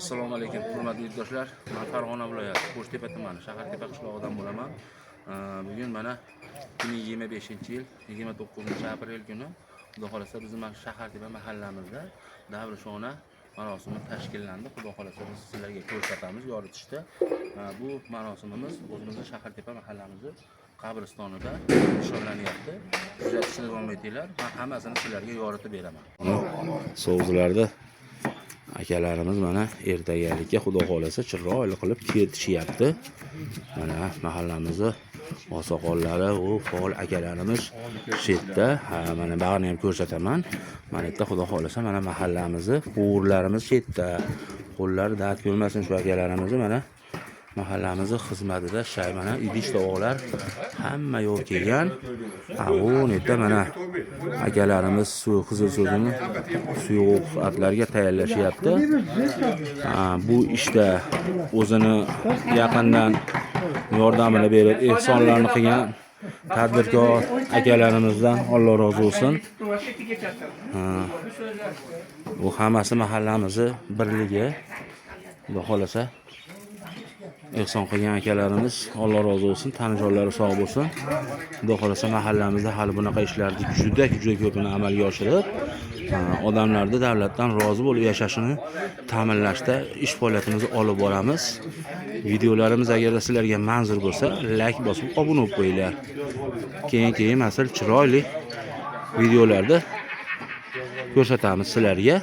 Assalomu alaykum, hurmatli yurtdoshlar. Men Farg'ona viloyati Qo'shtepa tumani Shahartepa qishlog'idan bo'laman. Bugun mana 2025-yil 29-aprel kuni Xudo xolasa bizning Shahartepa mahallamizda davrishona marosimi tashkillandi. Xudo xolasa biz sizlarga ko'rsatamiz yoritishda. Bu marosimimiz o'zimizning Shahartepa mahallamizning qabristonida nishonlanyapti. Kuzatishni davom etinglar. Men hammasini sizlarga yoritib beraman. So'zlarda akalarimiz mana ertagalikka Xudo xolasa chiroyli qilib ketishyapti. Mana mahallamizni oqsoqollari, u faol akalarimiz shu yerda. Mana bag'rini ham ko'rsataman. Mana yerda Xudo xolasa mana mahallamizni o'g'irlarimiz shu yerda. Qo'llari dard ko'rmasin shu akalarimizni mana mahallamizni xizmatida shay mana idish tovoqlar hamma yo'q kelgan. U yerda mana akalarimiz qizil so'zini suyuq atlarga tayyorlashyapti. Bu ishda o'zini yaqindan yordamini berib ehsonlarni qilgan tadbirkor akalarimizdan Alloh rozi bo'lsin. Bu hammasi mahallamizni birligi. Xudo xolasa ehson qilgan akalarimiz Alloh rozi bo'lsin, tanijonlari sog' bo'lsin. Xudo xolasa mahallamizda hali bunaqa ishlarni juda ko'pini amalga oshirib, odamlarni davlatdan rozi bo'lib yashashini ta'minlashda ish faoliyatimizni olib boramiz. Videolarimiz agarda sizlarga manzur bo'lsa, like bosib obuna bo'lib qo'yinglar. Keyin masal chiroyli videolarda ko'rsatamiz sizlarga.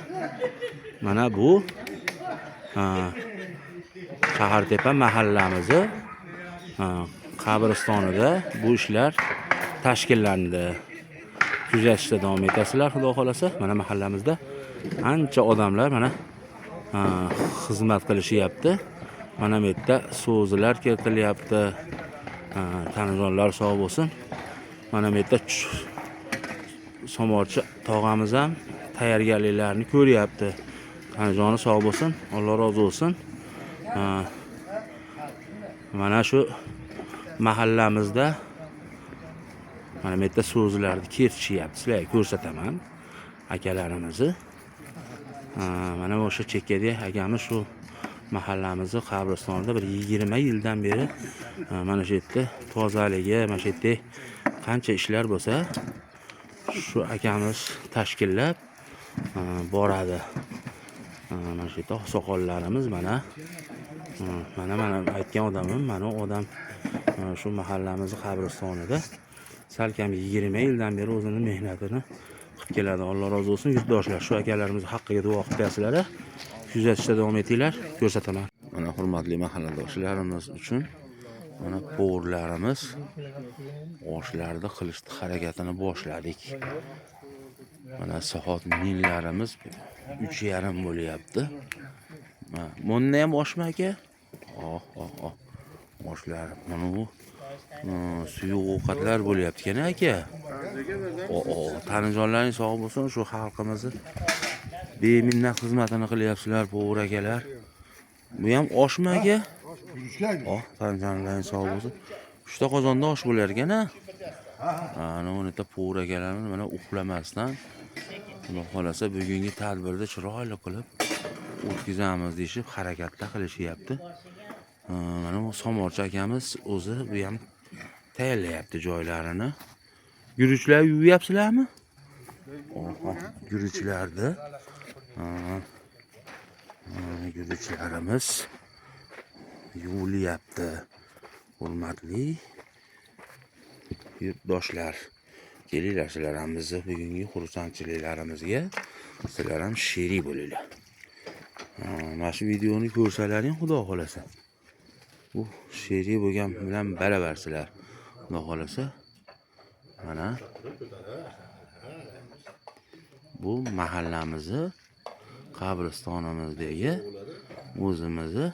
Mana bu Shahartepa mahallamizni qabristonida bu ishlar tashkillandi. Kuzatishda davom etasizlar Xudo xolasa. Mana mahallamizda ancha odamlar mana xizmat qilishyapti. Mana bu yerda so'zlar keltirilyapti. Tanijonlar sog' bo'lsin. Mana bu yerda Somorchi tog'amiz ham tayyorgarliklarni ko'ryapti. Tanijoni sog' bo'lsin, Alloh rozi bo'lsin. Mana shu mahallamizda mana bu yerda so'zlarni ketishyapti. Sizlarga ko'rsataman akalarimizni. Mana o'sha chekkada akamiz shu mahallamizni qabristonida bir 20 yildan beri mana shu yerda tozaligi, mana shu yerda qancha ishlar bo'lsa, shu akamiz tashkillab boradi. Mana shu yerda oqsoqollarimiz mana aytgan odamim, mana odam shu mahallamizni qabristonida salkam 20 yildan beri o'zining mehnatini qilib keladi. Alloh rozi bo'lsin yurtdoshlar. Shu akalarimiz haqqiga duo qilib qo'yasizlar. Kuzatishda davom etinglar, ko'rsataman. Mana hurmatli mahalladoshlarimiz uchun mana po'rlarimiz oshlarni qilishni harakatini boshladik. Mana soat minlarimiz 3:30 bo'lyapti. Bundan ham oshma aka. Oshlar. Mana bu suyuq ovqatlar bo'lyapti-kan aka. Tanijonlaring sog' bo'lsin, shu xalqimizni beminnat xizmatini qilyapsizlar, po'g'ir akalar. Bu ham oshma aka. Tanijonlaring sog' bo'lsin. 3 ta qozonda osh bo'lar ekan-a? Ana bu yerda po'g'ir akalarimiz mana uxlamasdan Xudo xolasa bugungi tadbirda chiroyli qilib o'tkazamiz deyishib harakatda qilishyapti. Mana bu Somorchi akamiz o'zi bu ham tayyorlayapti joylarini. Guruchlar yuvyapsizlarmi? Guruchlarni. Guruchlarimiz yuvilyapti. Hurmatli yurtdoshlar, kelinglar sizlar ham bizni bugungi xursandchiliklarimizga sizlar ham sherik bo'linglar. Mana shu videoni ko'rsalaring Xudo xolasa. Bu sherik bo'lgan bilan barabarsizlar. Xudo xolasa. Mana bu mahallamizni qabristonimizdagi o'zimizni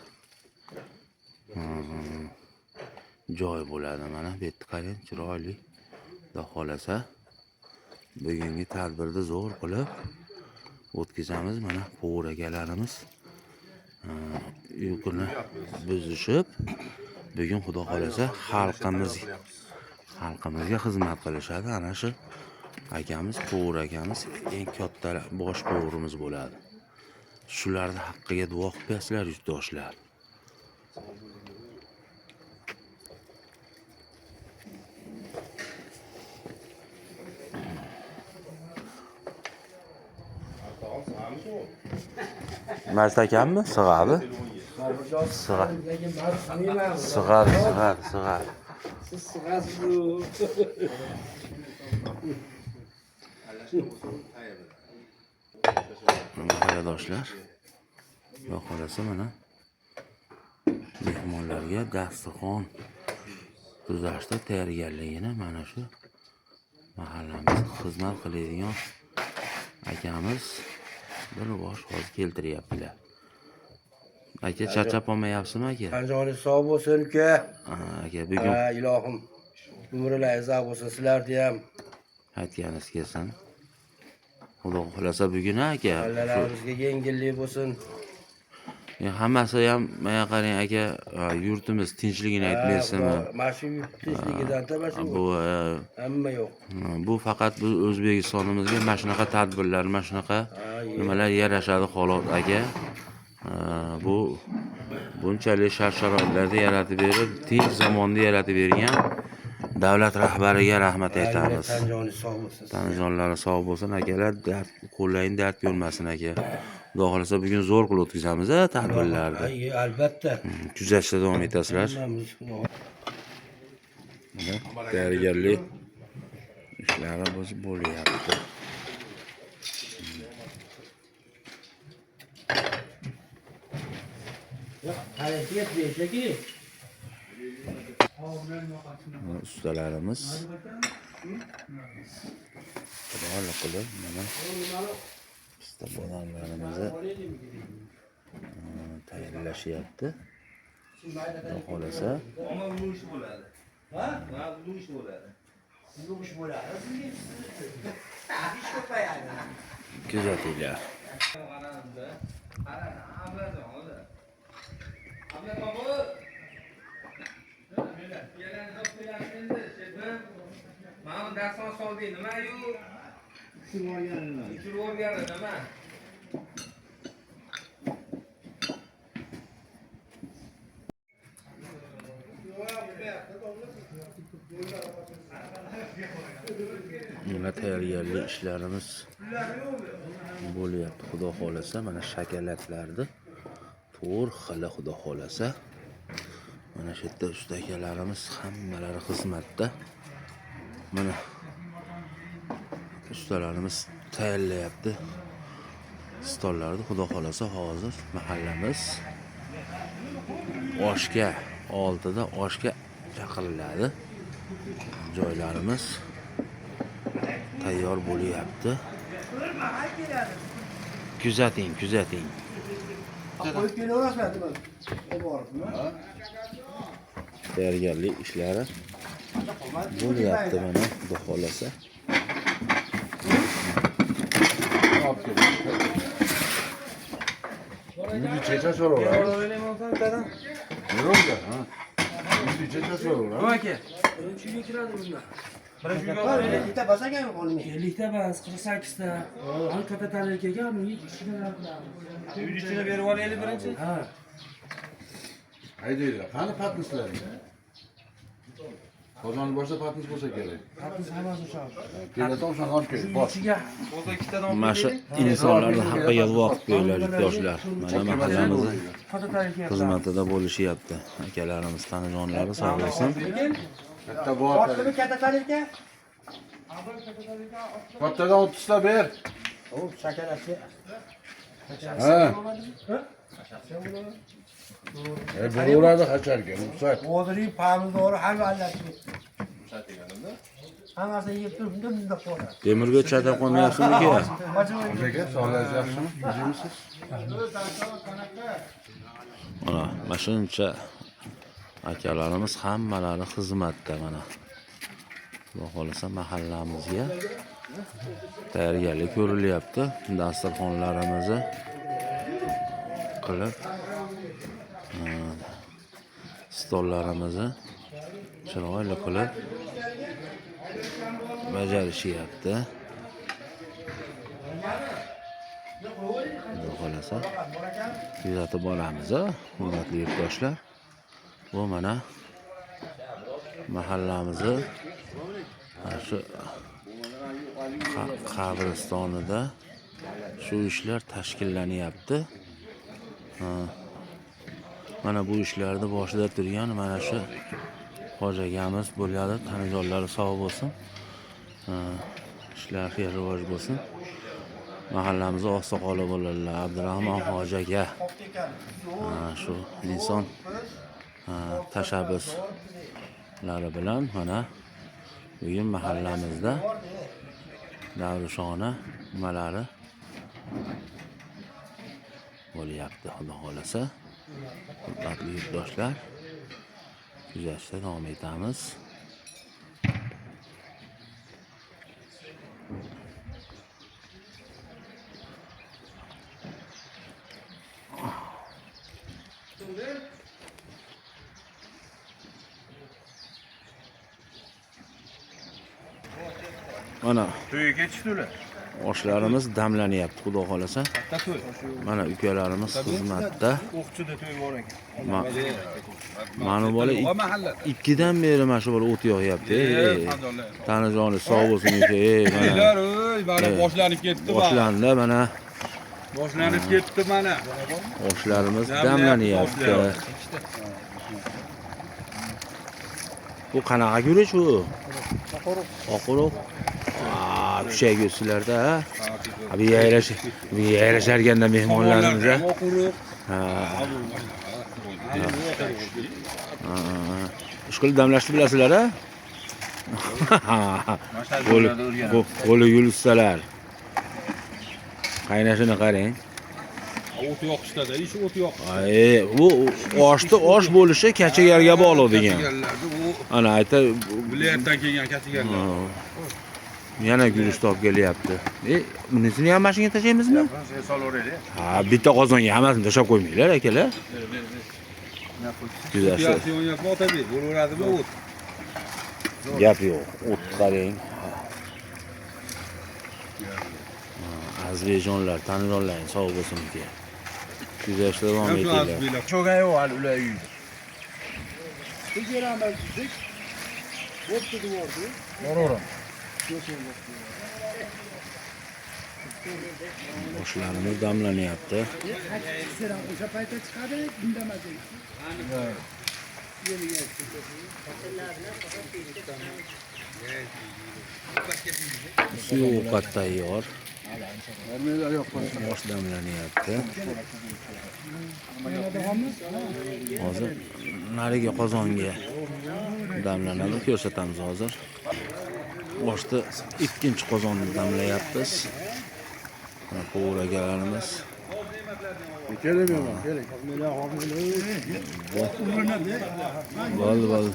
joy bo'ladi. Mana bu yerda qarang, chiroyli. Xudo xolasa bugungi tadbirni zo'r qilib o'tkazamiz. Mana po'g'ir akalarimiz uyquni buzishib bugun Xudo xolasa xalqimizga xizmat qilishadi. Ana shu akamiz, po'g'ir akamiz eng katta bosh po'g'rimiz bo'ladi. Shularni haqqiga duo qilib bersizlar yurtdoshlar. Majid akammi? Sig'abi? Sig'ar. Siz sig'asiz-ku. Qarindoshlar, Xudo xolasa mana mehmonlarga dasturxon tuzashda tayyorgarligini mana shu mahallamizda xizmat qiladigan akamiz bir bosh hozir keltiryaptilar. Aka charchab olmayapsizmi aka? Qanjoningiz sog' bo'lsin uka. Aka bugun Ilohim umrlaringiz uzoq bo'lsin, sizlarni ham aytganingiz kelsin. Xudo xolasa bugun aka allalarimizga yengillik bo'lsin. hammasi ham mana qarang aka, yurtimiz tinchligini aytmaysizmi? Mana shu tinchligidan Bu hamma yo'q. bu faqat biz O'zbekistonimizga mana shunaqa tadbirlar, mana shunaqa nimalar yarashadi xolos aka. Bu bunchalik shart-sharoitlarni yaratib berib, tinch zamonni yaratib bergan davlat rahbariga rahmat aytamiz. Tanjoningiz sog' bo'lsin. Tanajonlari sog' bo'lsin akalar, qo'llaring dard ko'rmasin aka. Xudo xolasa bugun zo'r qilib o'tkazamiz tadbirlarni. Albatta. Kuzatishda davom etasizlar. Tayyorgarlik ishlari bo'lyapti. Ustalarimiz xudo qilib mana pista bodamlarimizni tayyorlashyapti. Xudo xolasa kuzatinglar. Mana daston solding nima-yu? Tushirib o'rgani nima? Mana tayyorgarlik ishlarimiz bo'lyapti. Xudo xolasa mana shakalaklarni to'g'ri xili xudo xolasa. Mana shu yerda usta akalarimiz hammalari xizmatda. Mana ustalarimiz tayyorlayapti stollarni. Xudo xolasa hozir mahallamiz oshga oldida oshga chaqiriladi. Joylarimiz tayyor bo'lyapti. Kuzating. Qo'yib kelaverasizlar. Tayyorgarlik ishlari bo'lyapti mana xudo xolasa. Bir çeçe soruyorlar. Ne oldu? Ha? Bir çeçe soruyorlar. Aka. Shunga kiradi bunda. Bitta bas ekan qo'limga. 50 ta bas, 48 ta. Hali katta tanil kelgan, 2 kishilar bilan. Uydichini berib olaylik birinchi. Ha. Haydi qani patnislar. Qozon boshda patnis bo'lsa kerak. Hatto hammasi o'sha. Telefon shunga olib kel. Bos. Ichiga o'zi ikkitadan Mana shu insonlarni haqqiga duo qilib qo'yinglar yurtdoshlar. Mana mahallamizni katta tanil kelgan. xizmatida bo'lishyapti. Akalarimiz, tanajonlari sog' bo'lsin. Katta bor. Otni katta tanilga. Kattadan 30 ta ber. O shakarasi. Ha. Bo'laveradi hacharga. Ruxsat. Hozirgi pomidori hamma allasi. Hammasini yeb turib bunda qo'yadi. Temirga chatab qolmayapsizmi aka? Aka, sog'ligingiz yaxshimi? Yuribsiz? Mana shuncha akalarimiz hammalari xizmatda mana. Xudo xolasa mahallamizga tayyorgarlik ko'rilyapti. Dasturxonlarimizni qilib stollarimizni chiroyli qilib bajarishyapti. Xudo xohlasa kuzatib boramiz, hurmatli yurtdoshlar. Bu mana mahallamizni shu qabristonida shu ishlar tashkillanyapti. Mana bu ishlarni boshida turgan mana shu hoji akamiz bo'ladi. Tanijonlari sog' bo'lsin. Ishlar xayr rivoj bo'lsin. Mahallamizda oqsoqoli bo'ladilar. Abdurahmon hoji aka. Shu inson tashabbuslari bilan mana bugun mahallamizda davrushona nimalari bo'lyapti. Xudo xolasa, hurmatli yurtdoshlar, kuzatishda davom etamiz. Mana To'yga ketishdilar. oshlarimiz damlanyapti, xudo xolasa. Katta to'y. Mana ukalarimiz xizmatda. O'qchida to'y bor ekan. Mana bola 2dan beri mana shu bola o't yoqyapti. Tanijoni sog' bo'lsin uka. Mana boshlanib ketdi. Boshlandi mana. Boshlanib ketdi mana. Oshlarimiz damlanyapti. Bu qanaqa guruch bu? Oquruq. Pishaygursizlarda, bu yayrasharganda mehmonlarimiz. Ishqilib damlashni bilasizlar, a? Qo'li yulsalar. Qaynashini qarang. O't yoqishda, ish o't yoqish. Bu osh bo'lishi kachagarga bog'liq degan. Ana ayta Viloyatdan kelgan kachagarlar. Yana guruch topib kelyapti. Bunisini ham mashinaga tashlaymizmi? Solaveraylik. Bitta qozonga hammasini tashlab qo'ymanglar, akalar. Güzel. Bo'laveradimi o't? Gap yo'q. O't qarang. Azizjonlar, tanijonlaring sog' bo'lsin aka. Kuzatishda davom etinglar. Cho'gay yo'q hali ular uyda. Boraveram. Boshlarimiz damlanyapti. Suv ovqat tayyor. Bosh damlanyapti. Hozir narigi qozonga damlanadi, ko'rsatamiz hozir. Boshda ikkinchi qozonni damlayapmiz. Qo'vragalarimiz. Bo'ldi.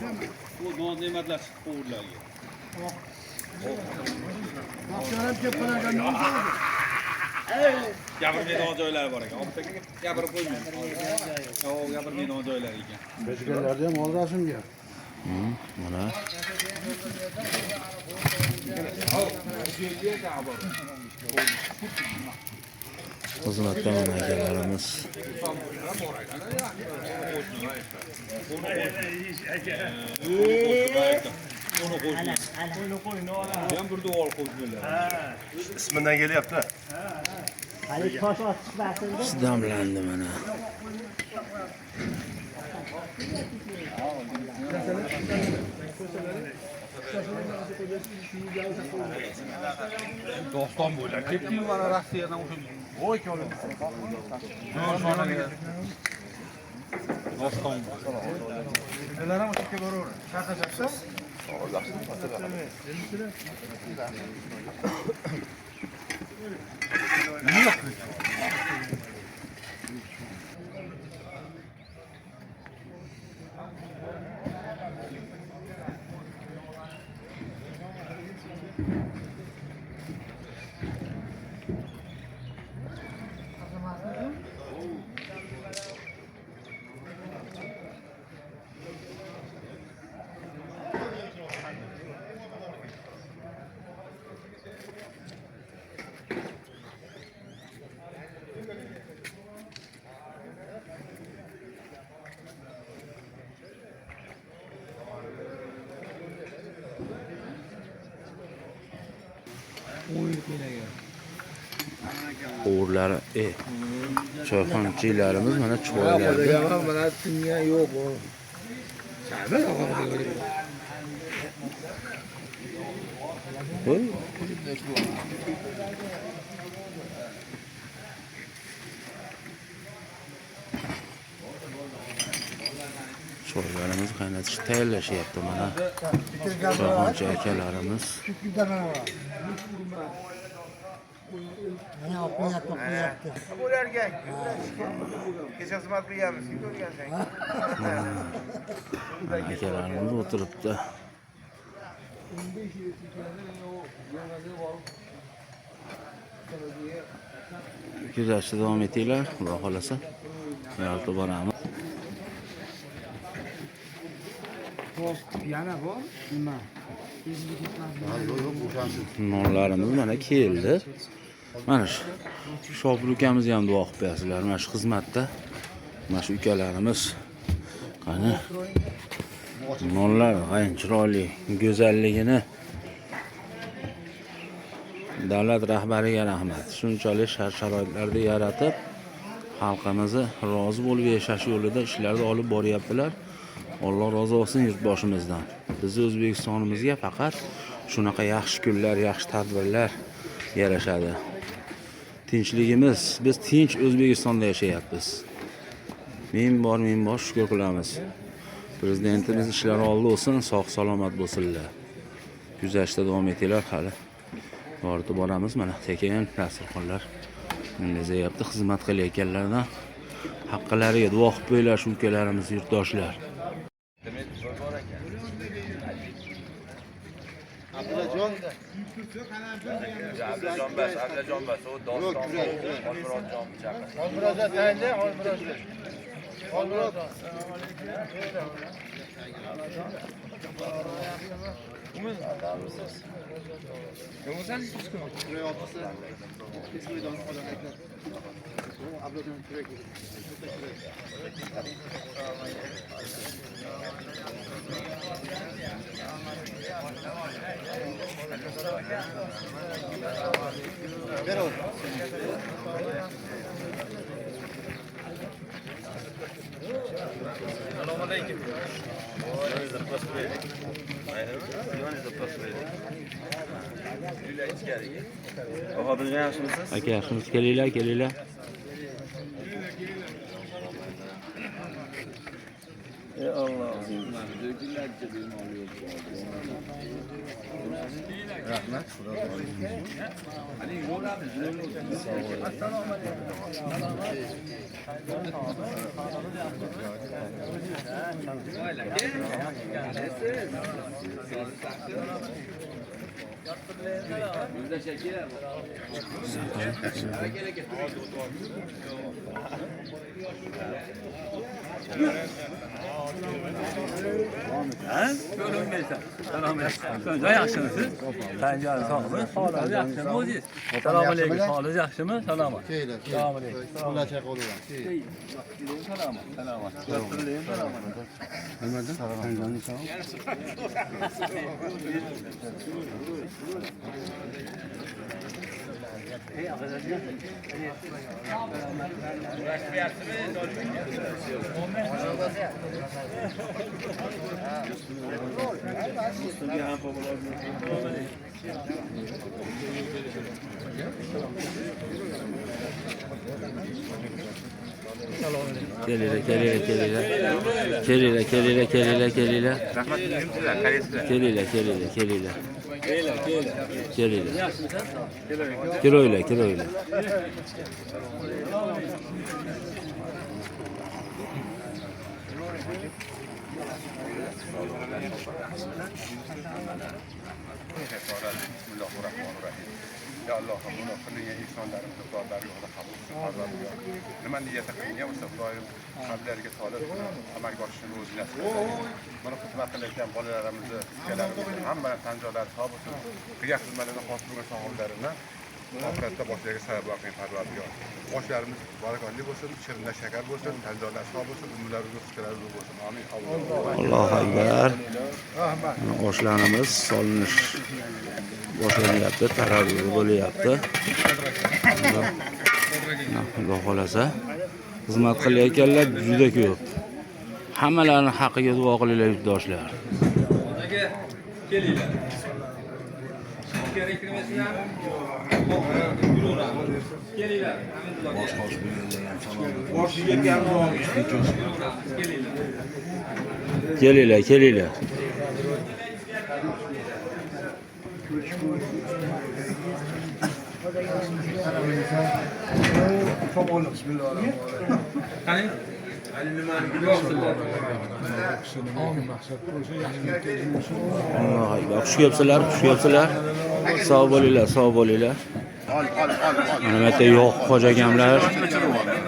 Bu ne'matlar qo'vrlarga. Gapirmaydigan joylari bor ekan. Obtaka gapirib qo'ymaydi. Gapirmaydigan joylari ekan. Beşiktaşlarda ham ol rasmga. Mana xizmatda mana akalarimiz. Ismidan kelyapti. Damlandi mana. Doston bo'ylab ketdi mana Rossiyadan o'sha. Voy ko'rdim. Doston. Nelar ham o'sha boraveradi. Chaqirsa? Qovurlari, choyxonachilarimiz mana choylarni Mana tingan yo'q bu. Sabr og'ir. Qo'y. Choylarimiz qaynatish tayyorlashyapti mana. Choyxonachi akalarimiz. Bo'larga. Kecha xizmat qilyapmiz, ko'rgansan. Akalarimiz o'tiribdi. Kuzatishda davom etinglar, xudo xolasa. Yo'lda boramiz. Yana bor. Nima? Nonlarimiz mana keldi. Mana shu Shopur ukamiz ham duo qilib qo'yasizlar. Mana shu xizmatda. Mana shu ukalarimiz. Qani nonlar g'ayin chiroyli, go'zalligini davlat rahbariga rahmat. Shunchalik shart-sharoitlarda yaratib, xalqimizni rozi bo'lib yashash yo'lida ishlarni olib boryaptilar. Alloh rozi bo'lsin yurtboshimizdan. Bizni O'zbekistonimizga faqat shunaqa yaxshi kunlar, yaxshi tadbirlar yarashadi. Tinchligimiz, biz tinch O'zbekistonda yashayapmiz. Ming bor shukr qilamiz. Prezidentimiz ishlari oldi bo'lsin, sog' salomat bo'lsinlar. Kuzatishda davom etinglar hali. Borib boramiz mana tekin dasturxonlar mezayapti, xizmat qilayotganlardan haqqilariga duo qilib qo'yinglar shu ukalarimiz, yurtdoshlar. Ablajonbas, o doston. Olmurodjon chaqir. Olmurodjon tayinda, Olmurodjon. Olmurodjon. Aka, yaxshimisiz? Kelinglar. Rahmat. Yaxshimisiz? Tanjani sog'mi? Holati yaxshimi o'zingiz? Assalomu alaykum. Holati yaxshimi? Salomat. Assalomu alaykum. Ular chaqiruvlar. Salomat. Nimadan? Tanjani sog'. Kelinglar. Rahmat sizlar, qaysizlar? Kelinglar. Kiroylar. Bismillahirrahmanirrahim. Ya Allohim, buni qilgan ihsonlarimni duolarga qabul qil. Nima niyatda qilgan bo'lsa, Xudoyim qalblariga solib amalga oshirishni o'zi nasib etsin. Mana xizmat qilayotgan bolalarimizni, ukalarimizni hamma tan joylari sog' bo'lsin. Qilgan xizmatlarida xos bo'lgan sog'liqlarini oxiratda boshlarga sabab qilgan Parvardigor. Boshlarimiz barakatli bo'lsin, shirinlar shakar bo'lsin, tanzorlar sog' bo'lsin, umrlarimiz fikrlar uzun bo'lsin. Amin. Allohu akbar. Oshlarimiz solinish boshlanyapti, tararruz bo'lyapti. Xudo xolasa xizmat qilayotganlar juda ko'p. Hammalarini haqqiga duo qilinglar yurtdoshlar. Kelinglar. Kerak kirmasizlar. Kelinglar. Kelinglar. Qani? Xush kelibsizlar. Sog' bo'linglar. Mana bu yerda yo'q xo'jagamlar.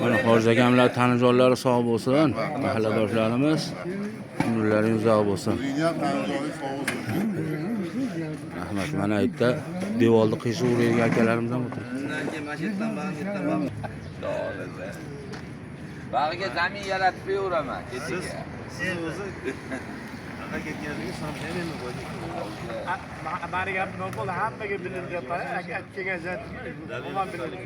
Mana xo'jagamlar tanijonlari sog' bo'lsin. Mahalladoshlarimiz umrlaringiz uzoq bo'lsin. Rahmat. Mana bu yerda devorni qiyshiq urayotgan akalarimiz ham o'tiribdi. Bag'iga zamin yaratib beraman. Siz o'zi bari gap nima bo'ldi? Hammaga bilinadi. Aka kelgan zat. Umuman biladi.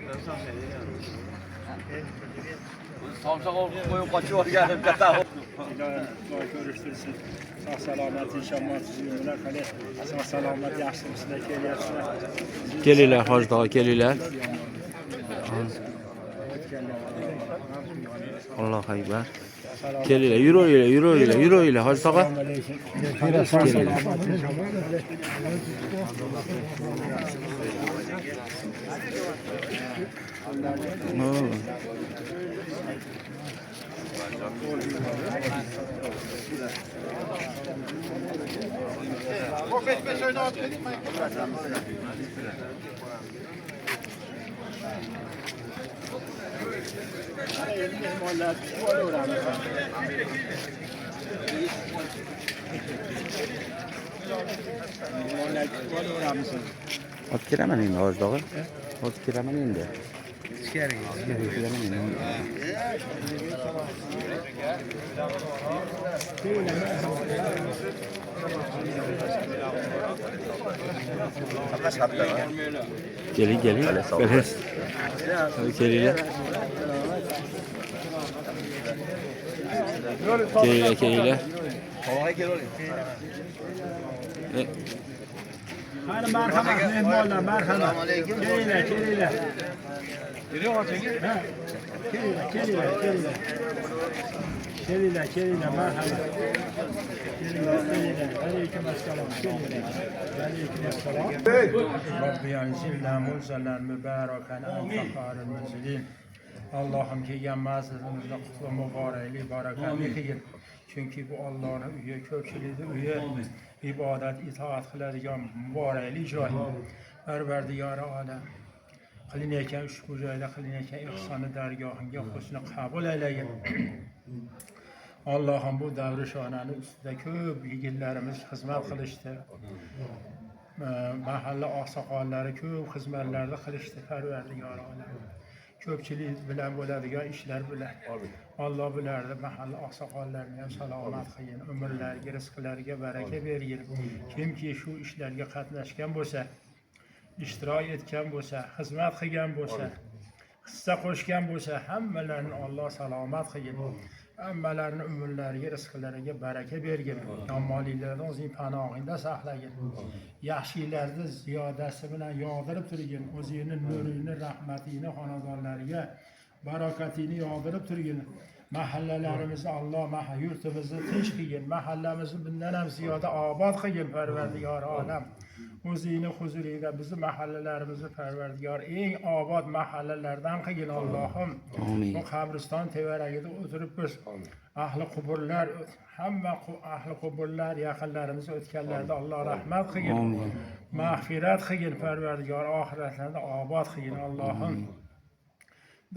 somsa qo'yib qochib olganim katta. Xudo ko'rishtirsin. Sog' salomat, inshaalloh sizlar bilan hali sog' salomat yaxshimisizlar kelyapsizlar. Kelinglar, hoji tog'a kelinglar. Allohu akbar. Kelinglar, yuraveringlar, hoji tog'a. Ot kiraman endi hoji tog'a. Ot kiraman endi. Ichkariga kiraman endi. Keling. Kelinglar. Kelinglar. Hadi marhamat, mehmonlar, marhamat. Kelinglar. Kelinglar, marhamat. Kelinglar. Aleyküm assalom. Aleyküm assalom. Robbi anzilna munzalan mübarakan anta khairul munzilin. Allohim kelgan mazidimizda qutlu muborakli, barakatli qilgin. Chunki bu Allohning uyi, ko'pchilikning uyi, ibodat, itoat qiladigan muborakli joy. Parvardigor olam. Qilinayotgan ushbu joyda qilinayotgan ihsoni dargohingga husni qabul aylagin. Allohim bu davr shonani ustida ko'p yigitlarimiz xizmat qilishdi. Mahalla oqsoqollari ko'p xizmatlarni qilishdi, Parvardigor olam. Ko'pchilik bilan bo'ladigan ishlar bilan Alloh bularni mahalla oqsoqollarini ham salomat qilgin, umrlariga, rizqlariga baraka bergin. Kimki shu ishlarga qatnashgan bo'lsa, ishtirok etgan bo'lsa, xizmat qilgan bo'lsa, hissa qo'shgan bo'lsa, hammalarini Alloh salomat qilgin. Hammalarini umrlariga, rizqlariga baraka bergin. Yomonliklardan o'zing panohingda saqlagin. Yaxshiliklarni ziyodasi bilan yog'dirib turgin. O'zingning nuringni, rahmatingni xonadonlariga, barakatini yog'dirib turgin. Mahallalarimizni Alloh yurtimizni tinch qilgin. Mahallamizni bundan ham ziyoda obod qilgin, Parvardigor olam. O'zingning huzuringda bizni mahallalarimizni Parvardigor eng obod mahallalardan qilgin Allohim. Bu qabriston tevaragida o'tirib biz ahli quburlar, hamma ahli quburlar yaqinlarimiz o'tganlarda Alloh rahmat qilgin. Mag'firat qilgin, Parvardigor oxiratlarda obod qilgin Allohim.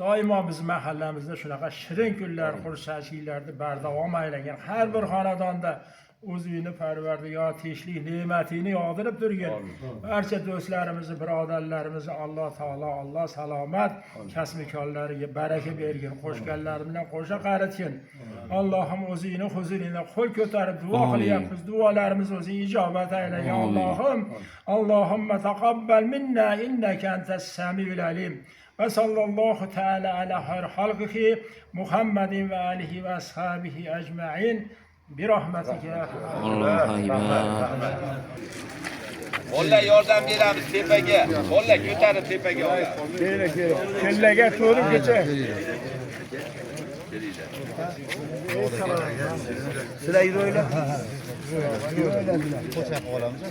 Doimo biz mahallamizda shunaqa shirin kunlar, xursandchiliklarni bardavom aylagin. Har bir xonadonda o'zini Parvardigor tinchlik ne'matini yog'dirib turgin. Barcha do'stlarimizni, birodarlarimizni Alloh taolo Alloh salomat kasb-korlariga baraka bergin, qo'shganlar bilan qo'sha qaratgin. Allohim o'zingni huzuringda qo'l ko'tarib duo qilyapmiz. Duolarimiz o'zing ijobat aylagin Allohim. Allohumma taqabbal minna innaka antas samiul alim. Va sallallohu taala ala xayr xalqihi Muhammadin va alihi va ashabihi ajma'in. Birahmatika ya Bolalar yordam beramiz tepaga. Bolalar ko'tarib tepaga oladi. Kellaga to'rib kecha. Sizlar yuraylar. Qo'shaq olamiz.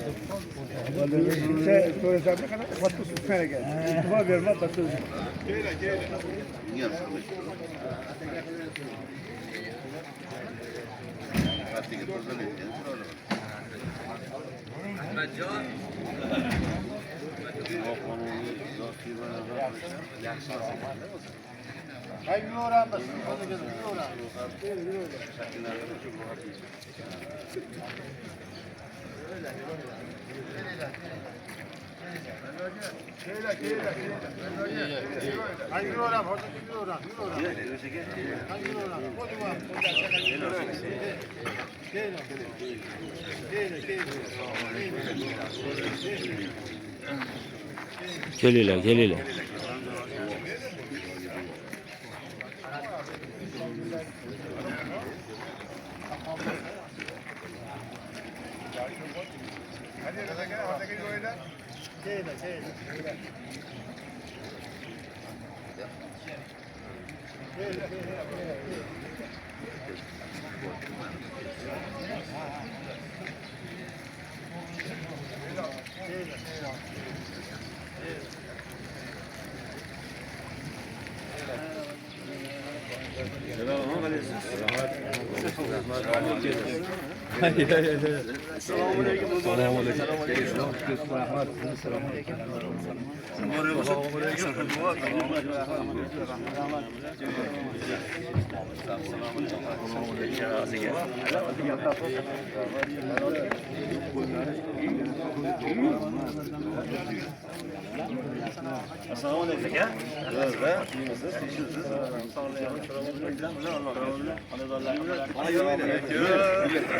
Ko'rsatdi qana foto tutgan ekan. E'tibor berma foto. Kelinglar.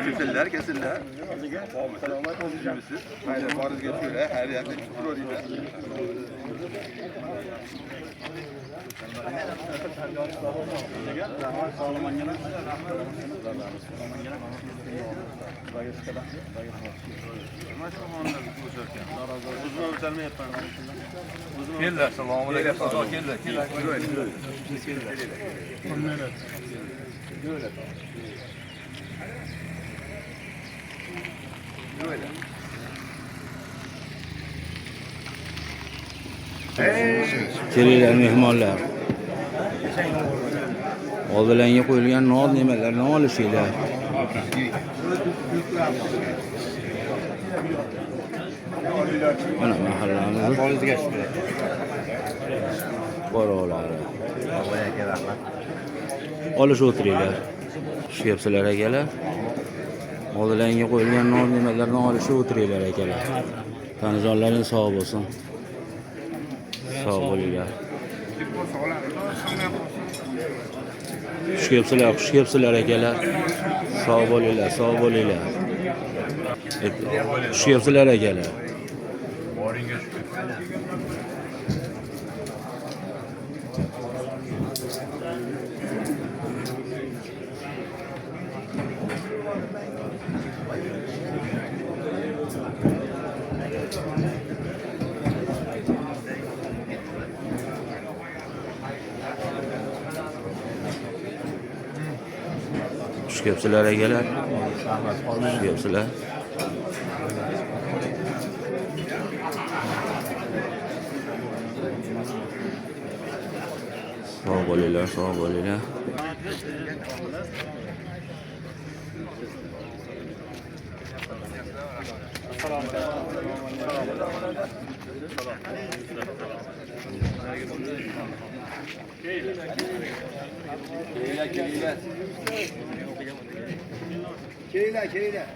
Kesinler kesinler. Selamat olsun. Hayır, varız götürüyor. Her yerde çıkıyor orada. Keldiler, selamun aleyküm. Kelinglar mehmonlar. Oldilariga qo'yilgan non nimalarni olishinglar. Mana mahallamiz borovlari. Olish o'tiringlar. Tushayapsizlar akalar. Oldilariga qo'yilgan non nimalarni olishib o'tiringlar akalar. Tanijonlaring sog' bo'lsin. Sog' bo'linglar. Xushkepsizlar akalar. Sog' bo'linglar. Xushkepsizlar akalar. Xushkepsizlar akalar. Xushkepsizlar. Sog' bo'linglar. Kelinglar.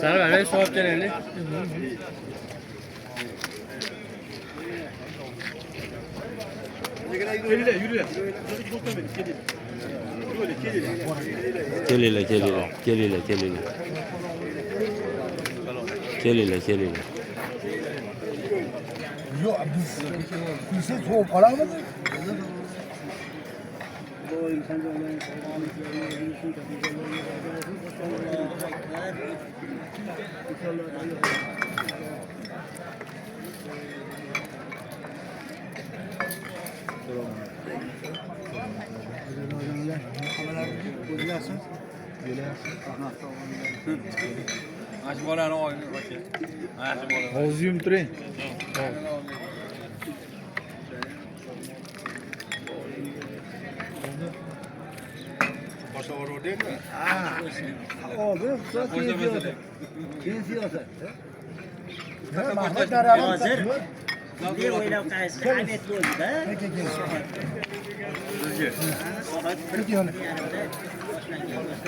Sarvar, so'rab kelaylik. Kelinglar, kelinglar. Kelinglar, kelinglar. Kelinglar, kelinglar. Yo'q, biz so'p qolamizmi? Aç bolanı oyunu bakayım. Aç bolanı. Og'zni yumib turing. Bir o'ylab qaraysiz, amet bo'ldi-da.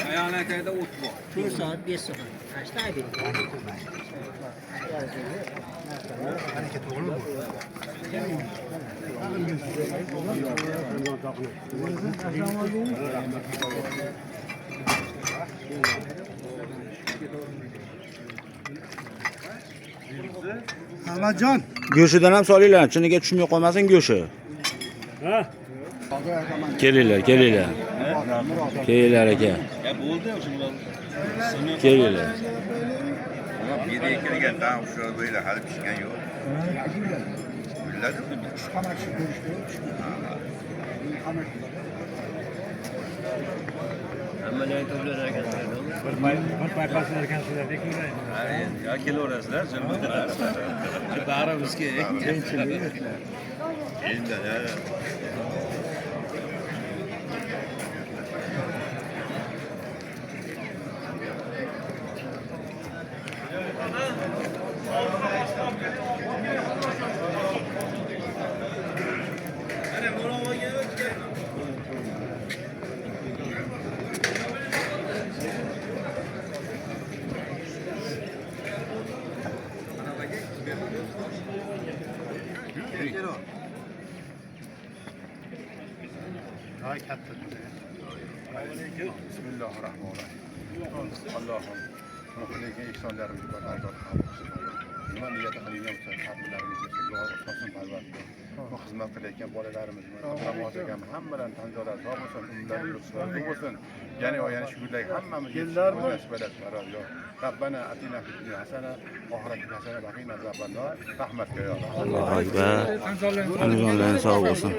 Ayağına kayda o't bu. 4 soat, 5 soat. Kaçta abi? Ahmadjon. Go'shidan ham solinglar, chiniga tushmay qolmasin go'shi. Kelinglar, kelinglar. Kelinglar aka. Kelinglar. Biri kirgandan o'sha bo'yla hali pishgan yo'q. Biladimi? Hammalarni to'plar ekanlar. Bir paypaslar ekansizlar deb Ya kelaverasizlar, jilmidilar. Shu bari bizga qiyinchilik. Endi Bismillahirrahmanirrahim. Allohim muxlisga ihsonlaringizni barqaror qilsin. Nima niyat qilingan bo'lsa, qabullarimizni Alloh oson parvardigor. Bu xizmat qilayotgan bolalarimizni, namozaga hammalarni tanzolar sog' bo'lsin, umidlari yo'qsizlar bo'lsin. Yana shukurlar hammamizga nasib etsin. Parvardigor. Rabbana atina fid dunya hasana va akhirati hasana va qina azabannar. Rahmatga yo Alloh. Allohu akbar. Andijonlar sog' bo'lsin.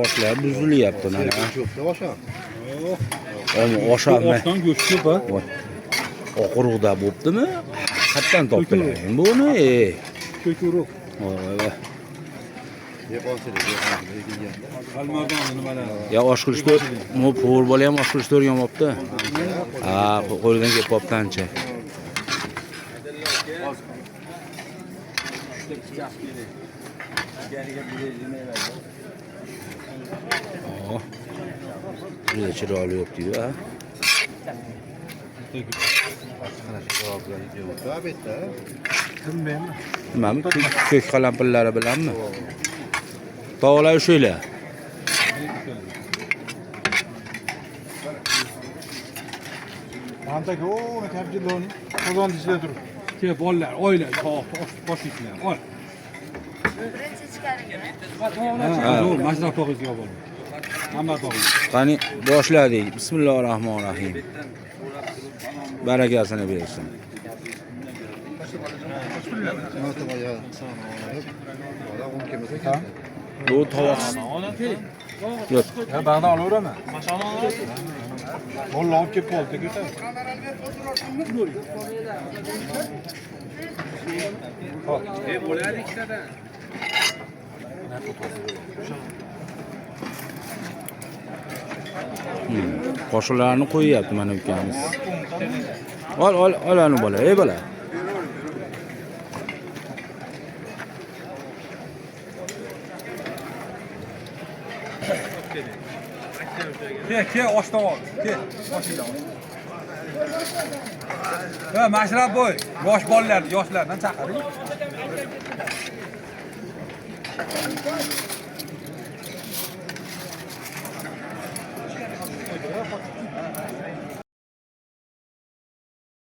Oshlar buzilyapti mana. Oshami. Oshdan go'sht ko'p-a? Oquruqda bo'ptimi? Qayerdan topdilar buni? Ko'kuruq. Ya osh qilishdi, mo'pur bola ham osh qilishdi o'rganmoqda. Ha, qo'lidan kelib qoptancha. Juda chiroyli yo'q deydi, ha. Nimami? Ko'k qalampirlari bilanmi? Tog'lar o'shalar. Mantaga o, kapjiloni. Qozon ichida turib. Ke bolalar, oila, boshliklar. Ol. Birinchi ichkariga. Zo'r, mashina to'g'isiga bo'ldi. Hamma to'g'ri. Qani boshladik. Bismillahirrohmanirrohim. Barakasini bersin. Bu tovoq. Yo'q. Ya bana olaveraman. Molla olib kelib qoldi, ko'tar. Bo'ladi ikkitadan. Qo'shiqlarni qo'yyapti mana ukamiz. Ol ani bola, ey bola. Ke, oshdan ol. Ke, oshingdan ol. Ha, mashrab bo'y. Yosh bolalarni, yoshlardan chaqiring.